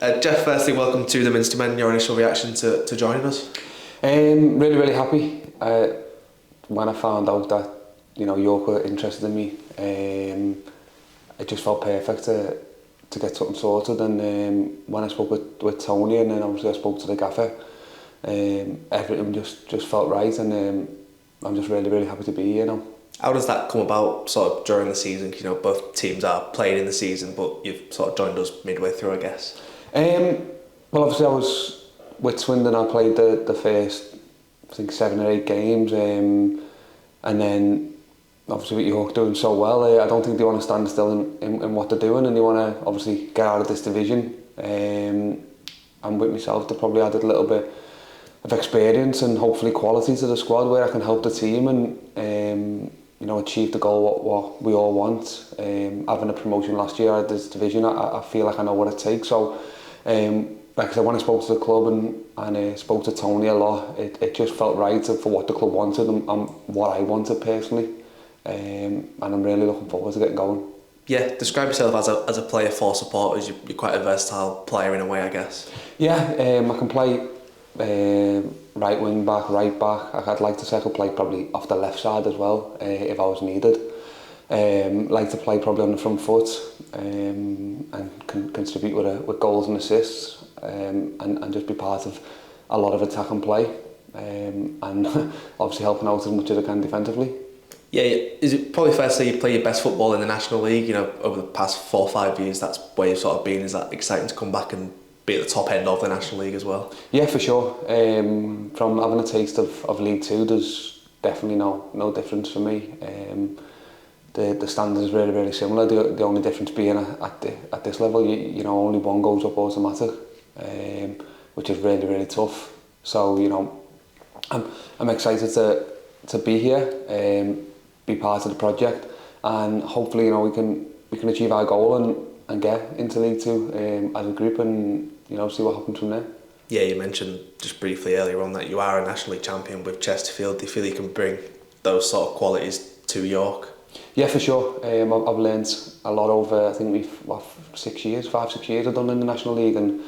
Jeff, firstly, welcome to the Minster Men. Your initial reaction to joining us? Really happy. When I found out that York were interested in me, it just felt perfect to get something sorted. And when I spoke with Tony, and then obviously I spoke to the gaffer, everything just felt right, and I'm just really happy to be here now. How does that come about, sort of during the season? Both teams are playing in the season, but you've sort of joined us midway through, I guess. Well, obviously I was with Swindon. I played the first, I think, 7 or 8 games, and then obviously with York doing so well, I don't think they want to stand still in what they're doing, and they want to obviously get out of this division. And with myself, they probably added a little bit of experience and hopefully quality to the squad where I can help the team and achieve the goal what we all want. Having a promotion last year out of this division, I feel like I know what it takes. So like I said, when I spoke to the club and spoke to Tony a lot, it just felt right for what the club wanted and what I wanted personally. And I'm really looking forward to getting going. Yeah, describe yourself as a player for supporters. You're quite a versatile player in a way, I guess. Yeah, I can play right wing back, right back. I'd like to say I could play probably off the left side as well if I was needed. Like to play probably on the front foot and can contribute with goals and assists and just be part of a lot of attack and play and obviously helping out as much as I can defensively. Yeah, is it probably fair to say you play your best football in the National League? Over the past 4 or 5 years, that's where you've sort of been. Is that exciting to come back and be at the top end of the National League as well? Yeah, for sure. From having a taste of League Two, there's definitely no difference for me. The standard is really similar. The only difference being at this level, only one goes up automatic, which is really tough. So I'm excited to be here, be part of the project, and hopefully we can achieve our goal and get into League Two as a group and see what happens from there. Yeah, you mentioned just briefly earlier on that you are a National League champion with Chesterfield. Do you feel you can bring those sort of qualities to York? Yeah, for sure. I've learned a lot over, I think 5, 6 years I've done in the National League, and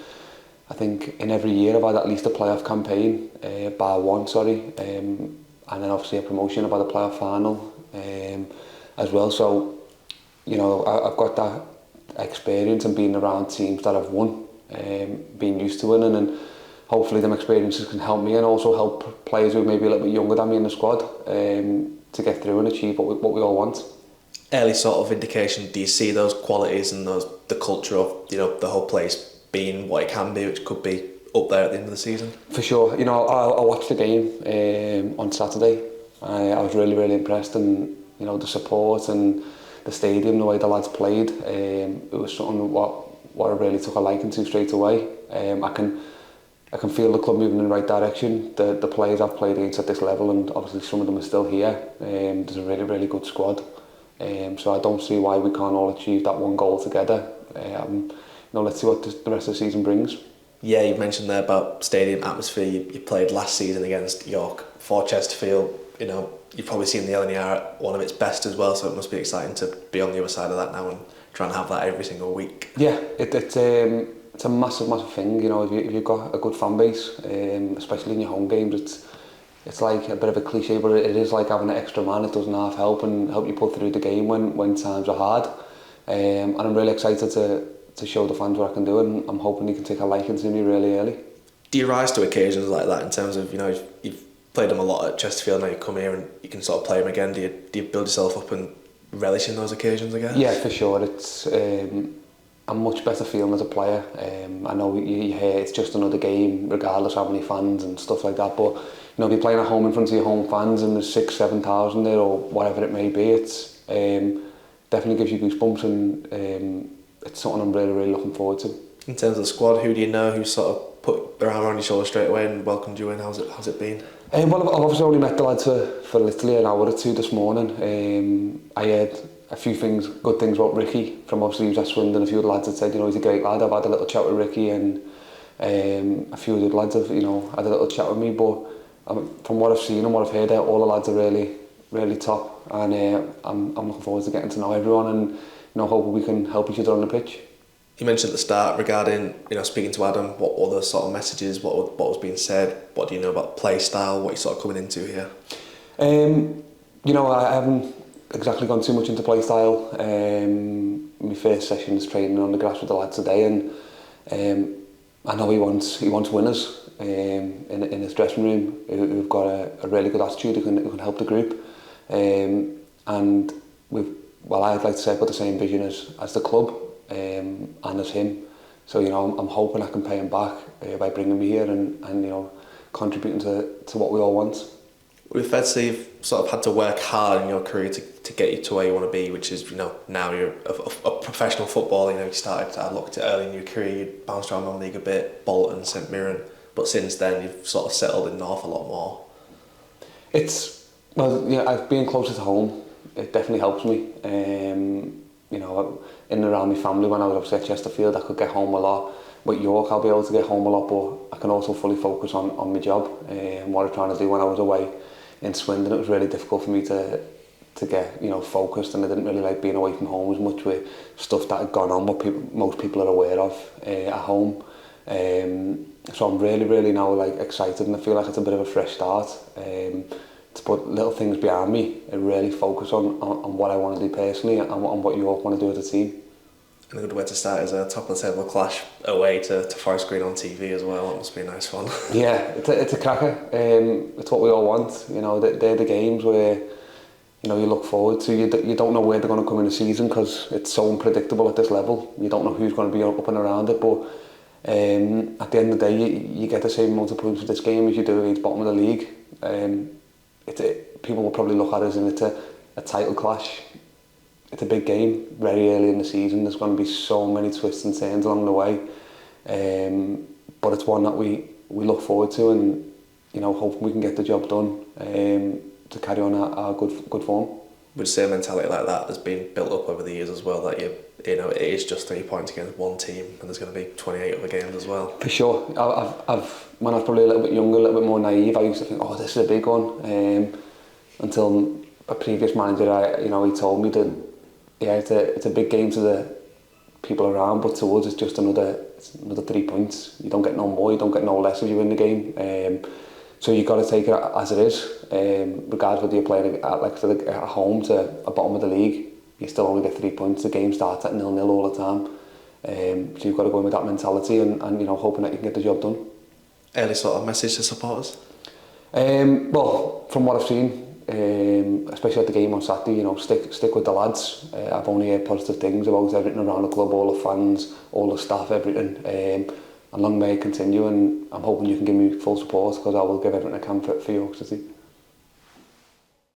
I think in every year I've had at least a playoff campaign, bar one, and then obviously a promotion. I've had a playoff final as well. So I've got that experience and being around teams that have won, being used to winning, and hopefully them experiences can help me and also help players who are maybe a little bit younger than me in the squad to get through and achieve what we all want. Early sort of indication, do you see those qualities and the culture of the whole place being what it can be, which could be up there at the end of the season? For sure. I watched the game on Saturday. I was really impressed, and the support and the stadium, the way the lads played, it was something what I really took a liking to straight away. I can feel the club moving in the right direction. The players I've played against at this level, and obviously some of them are still here. There's a really good squad. So I don't see why we can't all achieve that one goal together. Let's see what the rest of the season brings. Yeah, you mentioned there about stadium atmosphere. You played last season against York for Chesterfield. You've probably seen the LNER at one of its best as well, so it must be exciting to be on the other side of that now and try and have that every single week. Yeah, it's a massive thing. If you've got a good fan base, especially in your home games, it's like a bit of a cliche, but it is like having an extra man. It doesn't half help you pull through the game when times are hard. And I'm really excited to show the fans what I can do, and I'm hoping you can take a liking to me really early. Do you rise to occasions like that in terms of, you've played them a lot at Chesterfield, now you come here and you can sort of play them again? Do you build yourself up and relish in those occasions again? Yeah, for sure. It's a much better feeling as a player. I know you hear it's just another game, regardless of how many fans and stuff like that, but if you're playing at home in front of your home fans and there's 6,000-7,000 there or whatever it may be, it's definitely gives you goosebumps, and it's something I'm really looking forward to. In terms of the squad, who do you know who sort of put their arm around your shoulder straight away and welcomed you in? How's it been? Well, I've obviously only met the lads for literally an hour or two this morning. I heard a few good things about Ricky from obviously he was at Swindon. A few of the lads had said he's a great lad. I've had a little chat with Ricky, and a few of the lads have had a little chat with me. But from what I've seen and what I've heard, all the lads are really top, and I'm looking forward to getting to know everyone and hoping we can help each other on the pitch. You mentioned at the start regarding, speaking to Adam, what other sort of messages, what was being said, what do you know about play style, what you're sort of coming into here? I haven't exactly gone too much into play style. My first session is training on the grass with the lads today, and I know he wants winners in his dressing room who've got a really good attitude, who can help the group, and I'd like to say I've got the same vision as the club and as him. So I'm hoping I can pay him back by bringing me here and contributing to what we all want. We've fair to say you've sort of had to work hard in your career to get you to where you want to be, which is, now you're a professional footballer. You started, I looked at early in your career, you bounced around non-league a bit, Bolton, St Mirren, but since then you've sort of settled in North a lot more. I've been closer to home. It definitely helps me. In and around my family, when I was obviously at Chesterfield, I could get home a lot. With York, I'll be able to get home a lot, but I can also fully focus on my job and what I'm trying to do. When I was away in Swindon, it was really difficult for me to get focused, and I didn't really like being away from home as much with stuff that had gone on, what most people are aware of at home. So I'm really now excited, and I feel like it's a bit of a fresh start. To put little things behind me and really focus on what I want to do personally and on what York want to do as a team. And a good way to start is a top of the table clash away to Forest Green on TV as well. That must be a nice one. Yeah, it's a cracker. It's what we all want. They're the games where you look forward to. You don't know where they're going to come in the season because it's so unpredictable at this level. You don't know who's going to be up and around it, but at the end of the day, you get the same amount of points for this game as you do against bottom of the league. People will probably look at it as it's a title clash. It's a big game very early in the season. There's going to be so many twists and turns along the way, but it's one that we look forward to, and hopefully we can get the job done to carry on our good form. Would you say a mentality like that has been built up over the years as well, that it is just 3 points against one team and there's going to be 28 other games as well? For sure. I've when I was probably a little bit younger, a little bit more naive, I used to think, oh, this is a big one, until a previous manager, he told me that it's a big game to the people around, but to us it's just another 3 points. You don't get no more, you don't get no less if you win the game. So you've got to take it as it is, regardless whether you're playing at home to a bottom of the league. You still only get 3 points. The game starts at 0-0 all the time. So you've got to go in with that mentality and hoping that you can get the job done. Early sort of message to supporters? Well, from what I've seen, especially at the game on Saturday, stick with the lads. I've only heard positive things about everything around the club, all the fans, all the staff, everything. And long may it continue, and I'm hoping you can give me full support because I will give everything I can for York City.